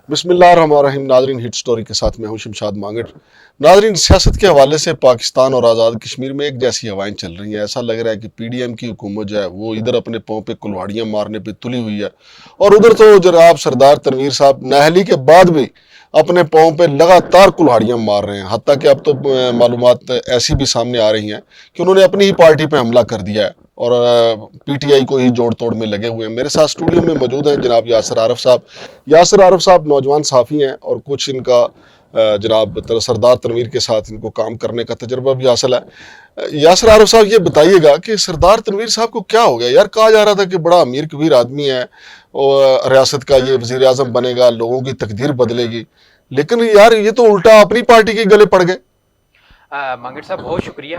بسم اللہ الرحمن الرحیم. ناظرین، ہٹ سٹوری کے ساتھ میں ہوں شمشاد مانگٹ. ناظرین، سیاست کے حوالے سے پاکستان اور آزاد کشمیر میں ایک جیسی ہوائیں چل رہی ہیں. ایسا لگ رہا ہے کہ پی ڈی ایم کی حکومت جو ہے وہ ادھر اپنے پاؤں پہ کلہاڑیاں مارنے پہ تلی ہوئی ہے، اور ادھر تو جناب سردار تنویر صاحب نااہلی کے بعد بھی اپنے پاؤں پہ لگاتار کلہاڑیاں مار رہے ہیں. حتیٰ کہ اب تو معلومات ایسی بھی سامنے آ رہی ہیں کہ انہوں نے اپنی ہی پارٹی پہ حملہ کر دیا ہے اور پی ٹی آئی کو ہی جوڑ توڑ میں لگے ہوئے ہیں. میرے ساتھ اسٹوڈیو میں موجود ہیں جناب یاسر عارف صاحب. یاسر عارف صاحب نوجوان صحافی ہیں اور کچھ ان کا جناب سردار تنویر کے ساتھ ان کو کام کرنے کا تجربہ بھی حاصل ہے. یاسر عارف صاحب، یہ بتائیے گا کہ سردار تنویر صاحب کو کیا ہو گیا یار؟ کہا جا رہا تھا کہ بڑا امیر کبیر آدمی ہے اور ریاست کا یہ وزیر اعظم بنے گا، لوگوں کی تقدیر بدلے گی، لیکن یار یہ تو الٹا اپنی پارٹی کے گلے پڑ گئے. مانگٹ صاحب بہت شکریہ.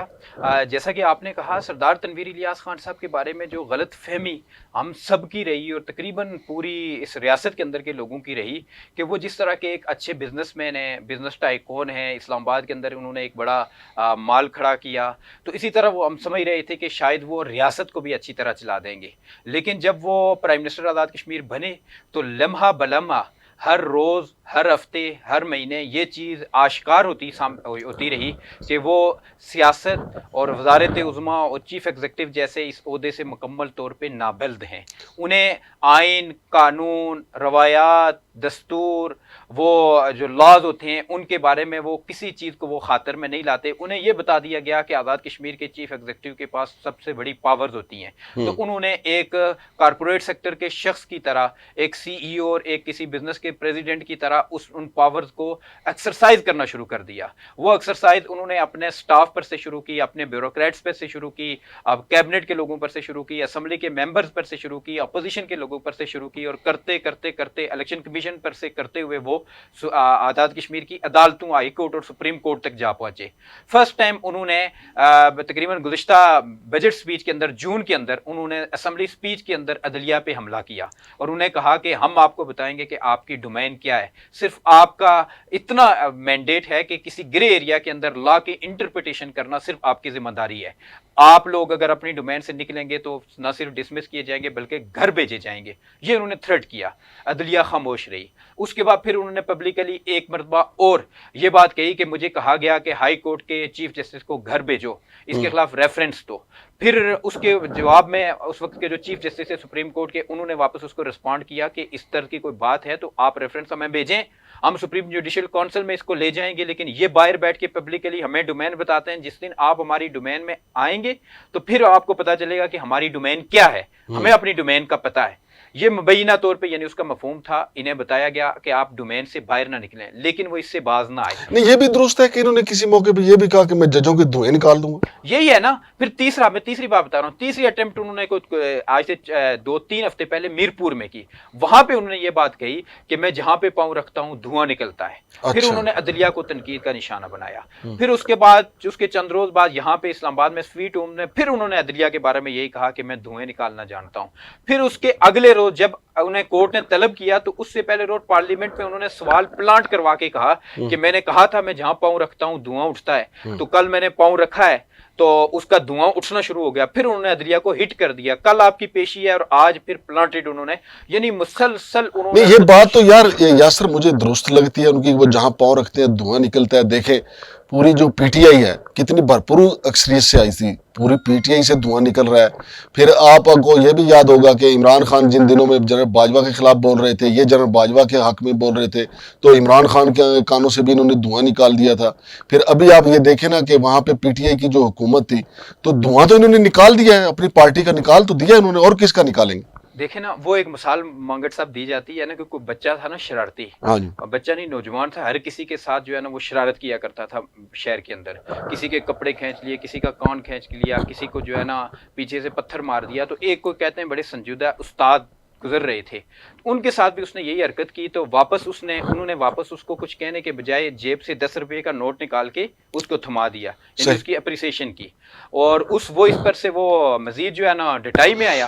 جیسا کہ آپ نے کہا، سردار تنویر الیاس خان صاحب کے بارے میں جو غلط فہمی ہم سب کی رہی اور تقریباً پوری اس ریاست کے اندر کے لوگوں کی رہی کہ وہ جس طرح کے ایک اچھے بزنس مین ہیں، بزنس ٹائکون ہیں، اسلام آباد کے اندر انہوں نے ایک بڑا مال کھڑا کیا، تو اسی طرح وہ ہم سمجھ رہے تھے کہ شاید وہ ریاست کو بھی اچھی طرح چلا دیں گے. لیکن جب وہ پرائم منسٹر آزاد کشمیر بنے تو لمحہ بلمحہ ہر روز، ہر ہفتے، ہر مہینے یہ چیز آشکار ہوتی رہی کہ وہ سیاست اور وزارت عظمیٰ اور چیف ایگزیکٹو جیسے اس عہدے سے مکمل طور پہ نابلد ہیں. انہیں آئین، قانون، روایات، دستور، وہ جو لاز ہوتے ہیں ان کے بارے میں وہ کسی چیز کو وہ خاطر میں نہیں لاتے. انہیں یہ بتا دیا گیا کہ آزاد کشمیر کے چیف ایگزیکٹو کے پاس سب سے بڑی پاورز ہوتی ہیں، تو انہوں نے ایک کارپوریٹ سیکٹر کے شخص کی طرح، ایک سی ای او اور ایک کسی بزنس کے پریزیڈنٹ کی طرح ان پاورز کو ایکسرسائز کرنا شروع کر دیا. وہ ایکسرسائز انہوں نے اپنے سٹاف پر سے شروع کی، اپنے بیوروکریٹس پر سے شروع کی، اب کیبنٹ کے لوگوں پر سے شروع کی، اسمبلی کے ممبرز پر سے شروع کی، اپوزیشن کے لوگوں پر سے شروع کی، اور کرتے کرتے کرتے الیکشن کمیشن پر سے کرتے ہوئے وہ آزاد کشمیر کی عدالتوں، ہائی کورٹ اور سپریم کورٹ تک جا پہنچے. فرسٹ ٹائم انہوں نے تقریباً گزشتہ بجٹ سپیچ کے اندر، جون کے اندر، انہوں نے اسمبلی سپیچ کے اندر عدلیہ پہ حملہ کیا اور انہوں نے کہا کہ ہم آپ کو بتائیں گے کہ آپ کی ڈومین کیا ہے. صرف آپ کا اتنا مینڈیٹ ہے کہ کسی گرے ایریا کے اندر لا کی انٹرپریٹیشن کرنا صرف آپ کی ذمہ داری ہے. آپ لوگ اگر اپنی ڈومین سے نکلیں گے تو نہ صرف ڈسمس کیے جائیں گے بلکہ گھر بھیجے جائیں گے. یہ انہوں نے تھریٹ کیا. عدلیہ خاموش رہی. اس کے بعد پھر انہوں نے پبلکلی ایک مرتبہ اور یہ بات کہی کہ مجھے کہا گیا کہ ہائی کورٹ کے چیف جسٹس کو گھر بھیجو، اس کے خلاف ریفرنس دو. پھر اس کے جواب میں اس وقت کے جو چیف جسٹس ہے سپریم کورٹ کے، انہوں نے واپس اس کو رسپونڈ کیا کہ اس طرح کی کوئی بات ہے تو آپ ریفرنس ہمیں بھیجیں، ہم سپریم جوڈیشل کونسل میں اس کو لے جائیں گے، لیکن یہ باہر بیٹھ کے پبلکلی ہمیں ڈومین بتاتے ہیں. جس دن آپ ہماری ڈومین میں آئیں گے تو پھر آپ کو پتا چلے گا کہ ہماری ڈومین کیا ہے، ہمیں اپنی ڈومین کا پتا ہے. یہ مبینہ طور پہ یعنی اس کا مفہوم تھا. انہیں بتایا گیا کہ آپ ڈومین سے باہر نہ نکلیں، لیکن وہ اس سے باز نہ آئے. نہیں، یہ بھی درست ہے کہ انہوں نے کسی موقع پہ یہ بھی کہا کہ میں ججوں کے دھوئیں نکال دوں گا. یہی ہے نا. پھر تیسری بات بتا رہا ہوں، تیسری اٹیمپٹ انہوں نے آج سے 2-3 ہفتے پہلے میرپور میں کی. وہاں پہ انہوں نے یہ بات کہی کہ میں جہاں پہ پاؤں رکھتا ہوں دھواں نکلتا ہے. پھر انہوں نے عدلیہ کو تنقید کا نشانہ بنایا. پھر اس کے بعد اس کے چند روز بعد یہاں پہ اسلام آباد میں سویٹ ہوم میں پھر انہوں نے عدلیہ کے بارے میں یہی کہا کہ میں دھوئیں نکالنا جانتا ہوں. پھر اس کے اگلے روز جب انہیں کورٹ نے طلب کیا تو اس سے پہلے روز پارلیمنٹ میں انہوں نے سوال پلانٹ کروا کے کہا کہ میں نے کہا تھا میں جہاں پاؤں رکھتا ہوں دھواں اٹھتا ہے، تو کل میں نے پاؤں رکھا ہے تو اس کا دھواں اٹھنا شروع ہو گیا. پھر انہوں نے عدلیہ کو ہٹ کر دیا. کل آپ کی پیشی ہے اور آج پھر پلانٹڈ انہوں نے، یعنی مسلسل انہوں نے. نہیں، یہ بات تو یار یاسر مجھے درست لگتی ہے ان کی، وہ جہاں پاؤں رکھتے ہیں دھواں نکلتا ہے. دیکھیں پوری جو پی ٹی آئی ہے کتنی بھرپور اکثریت سے آئی تھی، پوری پی ٹی آئی سے دھواں نکل رہا ہے. پھر آپ کو یہ بھی یاد ہوگا کہ عمران خان جن دنوں میں جنرل باجوہ کے خلاف بول رہے تھے، یہ جنرل باجوہ کے حق میں بول رہے تھے، تو عمران خان کے کانوں سے بھی انہوں نے دھواں نکال دیا تھا. پھر ابھی آپ یہ دیکھیں نا کہ وہاں پہ پی ٹی آئی کی جو حکومت تھی تو دھواں تو انہوں نے نکال دیا ہے، اپنی پارٹی کا نکال تو دیا انہوں نے، اور کس کا نکالیں گے؟ دیکھیں نا، وہ ایک مثال مانگٹ صاحب دی جاتی ہے نا کہ کوئی بچہ تھا نا شرارتی، ہاں جی. بچہ نہیں نوجوان تھا، ہر کسی کے ساتھ جو ہے نا وہ شرارت کیا کرتا تھا شہر کے اندر. کسی کے کپڑے کھینچ لیے، کسی کا کان کھینچ لیا، کسی کو جو ہے نا پیچھے سے پتھر مار دیا. تو ایک کو کہتے ہیں بڑے سنجیدہ استاد گزر رہے تھے، ان کے ساتھ بھی اس نے یہی حرکت کی. تو واپس انہوں نے واپس اس کو کچھ کہنے کے بجائے جیب سے 10 روپے کا نوٹ نکال کے اس کو تھما دیا، یعنی اس کی اپریسیشن کی. اور وہ اس پر سے وہ مزید جو ہے نا ڈٹائی میں آیا.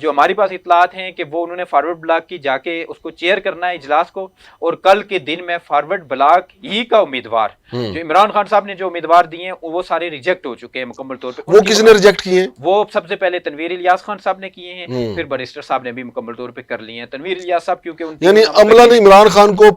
جو ہماری پاس اطلاعات ہیں کہ وہ انہوں نے فارورڈ بلاک کی جا کے اس کو چیئر کرنا ہے اجلاس کو، اور کل کے دن میں فارورڈ بلاک ہی کا امیدوار جو عمران خان صاحب نے جو امیدوار دیے ہیں وہ سارے ریجیکٹ ہو چکے ہیں مکمل طور پہ. وہ کس نے ریجیکٹ کیے ہیں؟ وہ سب سے پہلے تنویر الیاس خان صاحب نے کیے ہیں، پھر بریسٹر صاحب نے بھی مکمل طور پہ کر لیے ہیں. تنویر الیاس صاحب کیونکہ ان یعنی عملہ نے عمران خان کو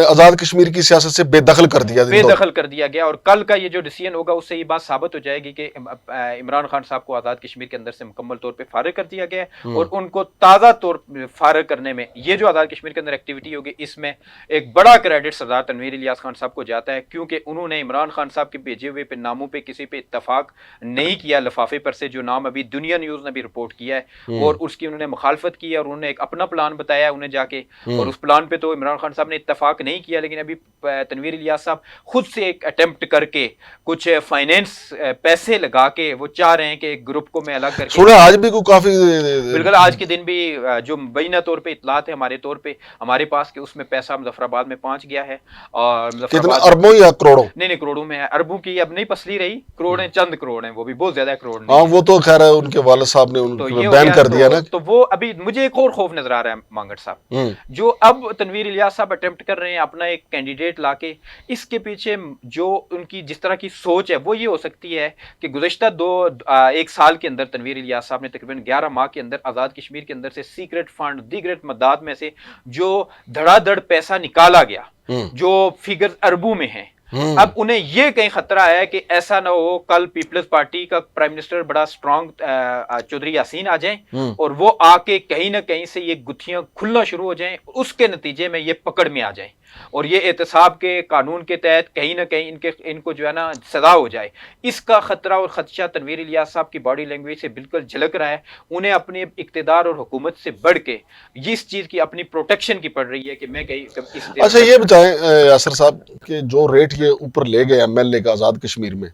آزاد کشمیر کی سیاست سے بے دخل کر دیا، بے دخل کر دیا گیا. اور کل کا یہ جو ڈیسیژن ہوگا اس سے یہ بات ثابت ہو جائے گی کہ عمران خان صاحب کو آزاد کشمیر کے اندر سے مکمل طور پہ فارغ کر دیا گیا ہے، اور ان کو تازہ طور فارغ کرنے میں یہ جو آزاد کشمیر کے اندر ایکٹیویٹی ہوگی اس میں ایک بڑا کریڈٹ سردار تنویر الیاس خان صاحب کو جاتا ہے، کیونکہ انہوں نے عمران خان صاحب کے بھیجے ہوئے ناموں پہ کسی پہ اتفاق نہیں کیا لفافے پر سے، جو نام ابھی دنیا نیوز نے بھی رپورٹ کیا ہے، اور اس کی انہوں نے مخالفت کی ہے، اور انہوں نے ایک اپنا پلان بتایا انہیں جا کے، اور اس پلان پہ تو عمران خان صاحب نے اتفاق نہیں کیا. لیکن ابھی تنویر الیاس صاحب خود سے ایک اٹیمپٹ کر کے کچھ فائنینس پیسے لگا کے وہ چاہ رہے ہیں کہ ایک گروپ کو میں الگ کر کے سنا آج بھی کوئی کافی بالکل آج کے دن بھی جو مبینہ طور پہ اطلاعات ہے ہمارے طور پہ ہمارے پاس کہ اس میں پیسہ مظفر آباد میں پہنچ گیا ہے. اور کتنا اربوں یا کروڑوں؟ نہیں کروڑوں میں ہے. اربوں کی اب نہیں پسلی رہی، کروڑ ہیں، چند کروڑ ہیں، وہ بھی بہت زیادہ کروڑ نہیں. ہاں وہ تو خیر ہے ان کے والد صاحب نے ان کو بین کر دیا نا. تو وہ ابھی مجھے ایک اور خوف نظر آ رہا ہے مانگڑ صاحب، جو اب تنویر الیاس صاحب اٹیمپٹ کر رہے ہیں اپنا ایک کینڈیڈیٹ لا کے. اس کے پیچھے جو ان کی جس طرح کی سوچ ہے وہ یہ ہو سکتی ہے کہ گزشتہ ایک سال کے اندر تنویر الیاس صاحب نے تقریباً 11 ماہ کے اندر آزاد کشمیر کے اندر سے سیکرٹ فنڈ دیگرٹ مداد میں سے جو دھڑا دھڑ پیسہ نکالا گیا، جو فگر اربوں میں ہیں، اب انہیں یہ کہیں خطرہ ہے کہ ایسا نہ ہو کل پیپلز پارٹی کا پرائم منسٹر بڑا سٹرانگ چودھری یاسین آ جائیں اور وہ آ کے کہیں نہ کہیں سے یہ گتھیاں کھلنا شروع ہو جائیں، اس کے نتیجے میں یہ پکڑ میں آ جائیں اور یہ احتساب کے قانون کے تحت کہیں نہ کہیں ان کو جو ہے نا سزا ہو جائے. اس کا خطرہ اور خدشہ تنویر الیاس صاحب کی باڈی لینگویج سے بالکل جھلک رہا ہے. انہیں اپنے اقتدار اور حکومت سے بڑھ کے اس چیز کی اپنی پروٹیکشن کی پڑ رہی ہے کہ میں کہیں اچھا یہ بتائیں یاسر صاحب کہ جو ریٹ یہ اوپر لے گئے ایم ایل اے کا آزاد کشمیر میں،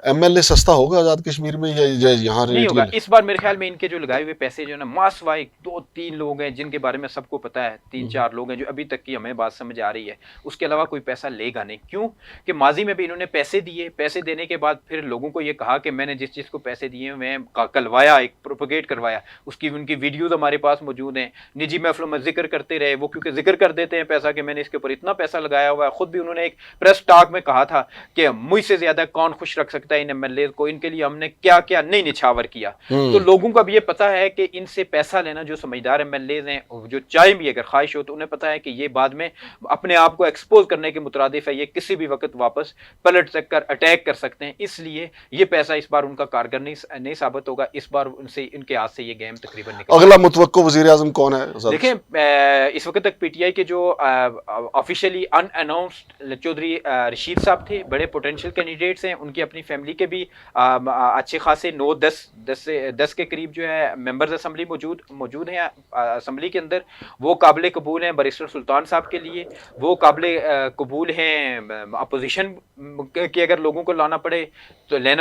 ایم ایل اے سستا ہوگا آزاد کشمیر میں یا یہاں نہیں ہوگا؟ اس بار میرے خیال میں ان کے جو لگائے ہوئے پیسے جو ہے نا ماسوائے 2-3 لوگ ہیں جن کے بارے میں سب کو پتا ہے، 3-4 لوگ ہیں جو ابھی تک کی ہمیں بات سمجھ آ رہی ہے، اس کے علاوہ کوئی پیسہ لے گا نہیں. کیوں کہ ماضی میں بھی انہوں نے پیسے دیے، پیسے دینے کے بعد پھر لوگوں کو یہ کہا کہ میں نے جس چیز کو پیسے دیے میں کلوایا، ایک پروپیگیٹ کروایا. اس کی ان کی ویڈیوز ہمارے پاس موجود ہیں. نجی محفلوں میں ذکر کرتے رہے وہ، کیونکہ ذکر کر دیتے ہیں پیسہ کہ میں نے اس کے اوپر اتنا پیسہ لگایا ہوا ہے. خود بھی انہوں نے ایک پریس ٹاک میں کہا تھا کہ مجھ سے زیادہ کون خوش رکھ سکتا ہے ان ایم ایل اے کو، ان کے لیے ہم نے کیا کیا نہیں نچھاور کیا. تو لوگوں کو اب یہ پتا ہے کہ ان سے پیسہ لینا جو سمجھدار ایم ایل اے ہیں، جو چاہیں بھی اگر خواہش ہو تو انہیں پتا ہے کہ یہ بعد میں اپنے آپ کو ایکسپوز کرنے کے مترادف ہے، یہ کسی بھی وقت واپس پلٹ کر اٹیک کر سکتے ہیں. اس لیے یہ پیسہ اس بار ان کا کارگر نہیں ثابت ہوگا. اس بار ان کے ہاتھ سے یہ گیم تقریباً نکل. اگلا متوقع وزیر اعظم کون ہے؟ دیکھیں اس وقت تک پی ٹی آئی کے جو آفیشیلی ان اناؤنسڈ چودھری رشید صاحب تھے، بڑے پوٹینشیل کینڈیڈیٹس ہیں. ان کی اپنی فیملی کے بھی اچھے خاصے 9-10 کے قریب جو ہے ممبرز اسمبلی موجود ہیں اسمبلی کے اندر. وہ قابل قبول ہیں بیرسٹر سلطان صاحب کے لیے، وہ قابل قبول ہیں اپوزیشن کے اگر لوگوں کو لینا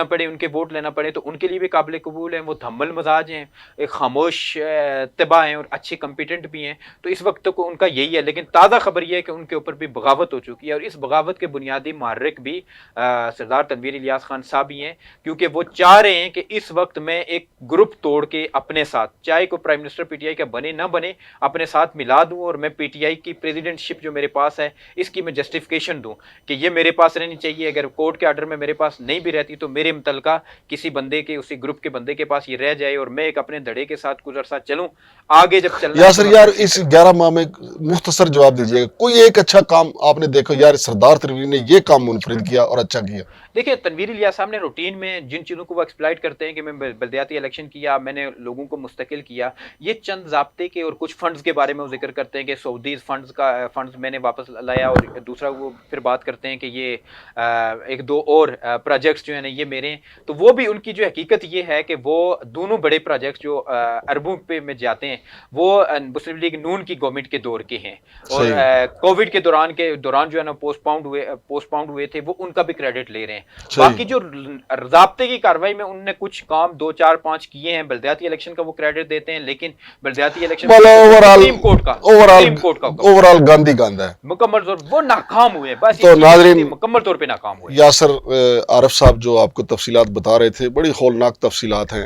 پڑے ان کے ووٹ لینا پڑے تو ان کے لیے بھی قابل قبول ہیں. وہ تھمل مزاج ہیں، ایک خاموش طبع ہیں اور اچھے کمپیٹنٹ بھی ہیں. تو اس وقت کو ان کا یہی ہے. لیکن تازہ خبر یہ ہے کہ ان کے اوپر بھی بغاوت ہو چکی ہے، اور اس بغاوت کے بنیادی محرک بھی سردار تنویر الیاس خان صاحب ہی ہیں، کیونکہ وہ چاہ رہے ہیں کہ اس وقت میں ایک گروپ توڑ کے اپنے ساتھ، چاہے کوئی prime minister P T I کا بنے نہ بنے، اپنے ساتھ ملا دوں اور میں پی ٹی آئی کی پریزیڈنٹ شپ جو میرے پاس ہے اس کی میں جسٹیفیکیشن دوں کہ یہ میرے پاس رہنی چاہیے. اگر کورٹ کے آرڈر میں میرے پاس نہیں بھی رہتی تو میرے متعلقہ کسی بندے کے، اسی گروپ کے بندے کے پاس یہ رہ جائے اور میں ایک اپنے دھڑے کے ساتھ کچھ عرصہ چلوں آگے جب چلنا. یار اس 11 ماہ میں مختصر جواب دیجیے گا، کوئی ایک اچھا کام آپ نے دیکھا یار سردار تنویر نے یہ کام منفرد کیا اور اچھا کیا؟ دیکھیں تنویر الیاس صاحب نے روٹین میں جن چیزوں کو وہ ایکسپلائٹ کرتے ہیں کہ میں بلدیاتی الیکشن کیا، میں نے لوگوں کو مستقل کیا، یہ چند ضابطے کے اور کچھ فنڈز کے بارے میں وہ ذکر کرتے ہیں کہ سعودی فنڈز میں نے واپس لایا، اور دوسرا وہ پھر بات کرتے ہیں کہ یہ 1-2 اور پروجیکٹس جو ہیں یہ میرے ہیں. تو وہ بھی ان کی جو حقیقت یہ ہے کہ وہ دونوں بڑے پروجیکٹس جو اربوں پہ میں جاتے ہیں وہ مسلم لیگ نون کی گورنمنٹ کے دور کے ہیں، اور کووڈ کے دوران جو ہے نا پوسٹ پاؤنڈ ہوئے تھے وہ ان کا بھی کریڈٹ لے رہے ہیں. باقی جو ضابطے کی کاروائی میں انہوں نے کچھ کام 2-4-5 کیے ہیں، بلدیاتی الیکشن کا وہ کریڈٹ دیتے ہیں، لیکن بلدیاتی الیکشن سپریم کورٹ کا اوور آل گاندھی گاندھا ہے مکمل طور وہ ناکام ہوئے. بس تو ناظرین مکمل طور پہ ناکام ہوئے. یاسر عارف صاحب جو آپ کو تفصیلات بتا رہے تھے بڑی ہولناک تفصیلات ہیں.